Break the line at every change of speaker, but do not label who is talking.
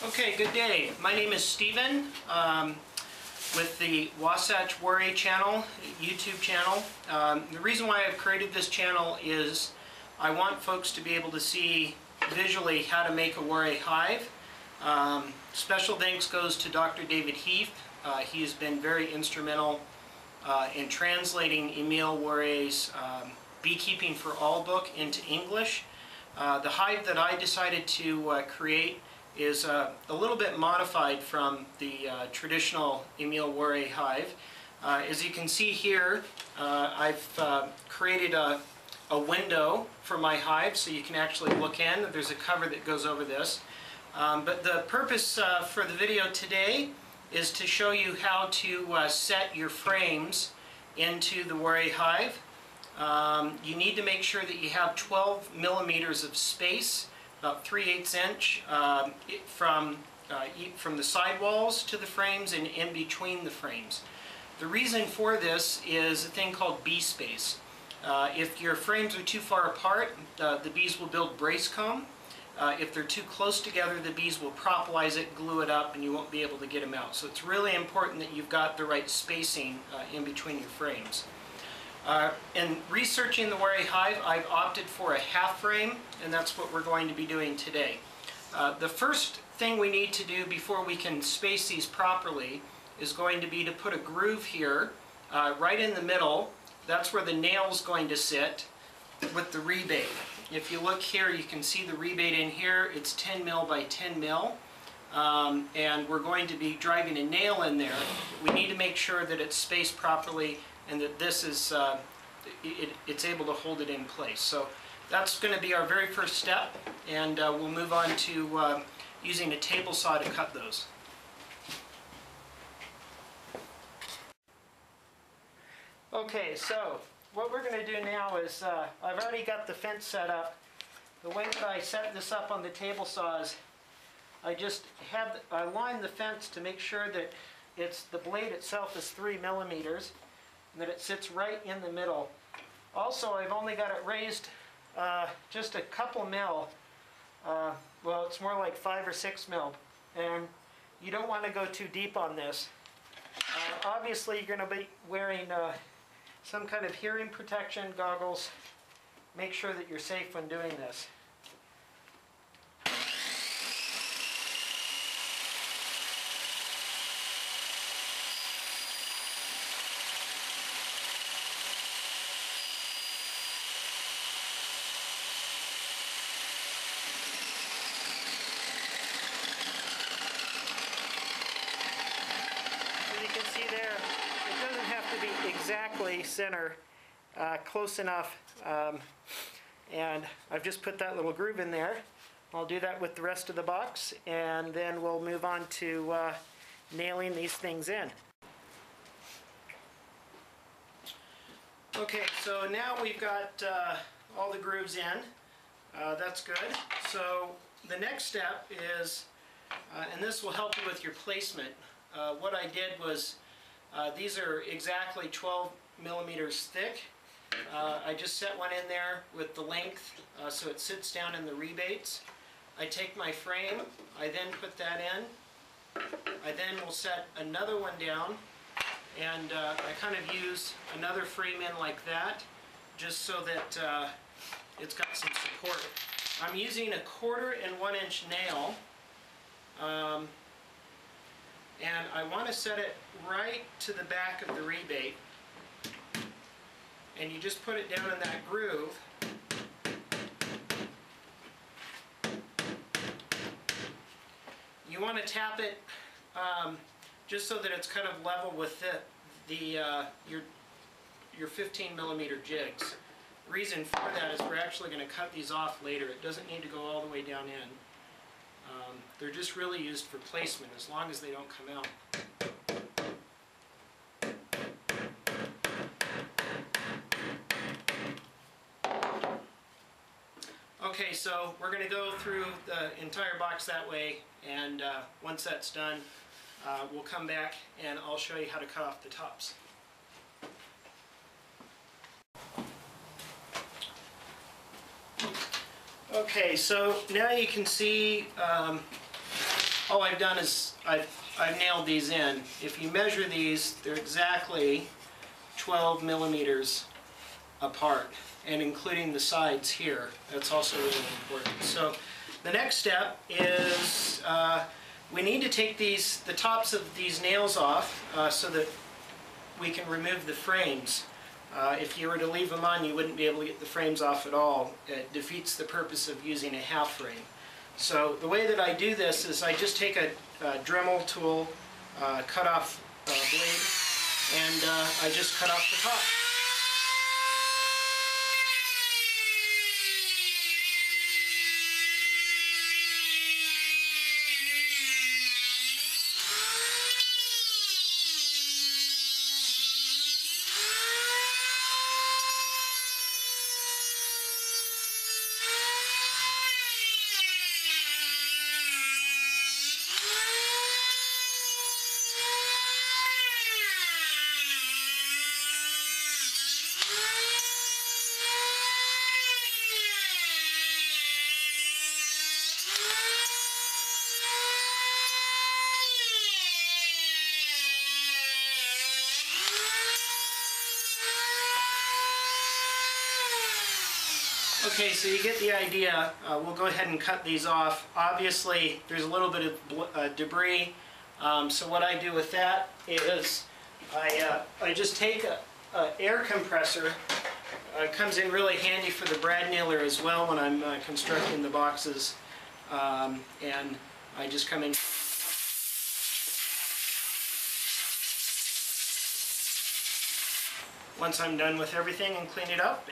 Okay, good day. My name is Stephen with the Wasatch Warre channel, YouTube channel. The reason why I've created this channel is I want folks to be able to see visually how to make a Warre hive. Special thanks goes to Dr. David Heath. He has been very instrumental in translating Emil Warre's Beekeeping for All book into English. The hive that I decided to create is a little bit modified from the traditional Emil Warre hive. As you can see here, I've created a window for my hive so you can actually look in. There's a cover that goes over this. But the purpose for the video today is to show you how to set your frames into the Warre hive. You need to make sure that you have 12 millimeters of space, about 3/8 inch from the sidewalls to the frames and in between the frames. The reason for this is a thing called bee space. If your frames are too far apart, the bees will build brace comb. If they're too close together, the bees will propolize it, glue it up, and you won't be able to get them out. So it's really important that you've got the right spacing in between your frames. In researching the Warre hive, I've opted for a half frame, and that's what we're going to be doing today. The first thing we need to do before we can space these properly is going to be to put a groove here, right in the middle. That's where the nail's going to sit with the rebate. If you look here, you can see the rebate in here. It's 10 mil by 10 mil. And we're going to be driving a nail in there. We need to make sure that it's spaced properly and that this is it's able to hold it in place. So that's going to be our very first step, and we'll move on to using a table saw to cut those. Okay, so what we're going to do now is I've already got the fence set up. The way that I set this up on the table saw is I line the fence to make sure that the blade itself is 3 millimeters and that it sits right in the middle. Also, I've only got it raised just a couple mil. Well, it's more like 5 or 6 mil, and you don't want to go too deep on this. Obviously, you're going to be wearing some kind of hearing protection, goggles. Make sure that you're safe when doing this. Exactly center, close enough, and I've just put that little groove in there. I'll do that with the rest of the box, and then we'll move on to nailing these things in. Okay, so now we've got all the grooves in. That's good. So the next step is, and this will help you with your placement, what I did was these are exactly 12 millimeters thick. I just set one in there with the length so it sits down in the rebates. I take my frame, I then put that in. I then will set another one down, and I kind of use another frame in like that just so that it's got some support. I'm using a 1/4 and 1 inch nail. And I want to set it right to the back of the rebate. And you just put it down in that groove. You want to tap it just so that it's kind of level with your 15 millimeter jigs. The reason for that is we're actually going to cut these off later. It doesn't need to go all the way down in. They're just really used for placement as long as they don't come out. Okay, so we're going to go through the entire box that way, and once that's done, we'll come back and I'll show you how to cut off the tops. Okay, so now you can see all I've done is I've nailed these in. If you measure these, they're exactly 12 millimeters apart, and including the sides here. That's also really important. So the next step is we need to take the tops of these nails off so that we can remove the frames. If you were to leave them on, you wouldn't be able to get the frames off at all. It defeats the purpose of using a half frame. So the way that I do this is I just take a Dremel tool, cut off blade, and I just cut off the top. Okay, so you get the idea. We'll go ahead and cut these off. Obviously, there's a little bit of debris. So what I do with that is I just take an air compressor. It comes in really handy for the brad nailer as well when I'm constructing the boxes. And I just come in. Once I'm done with everything and clean it up,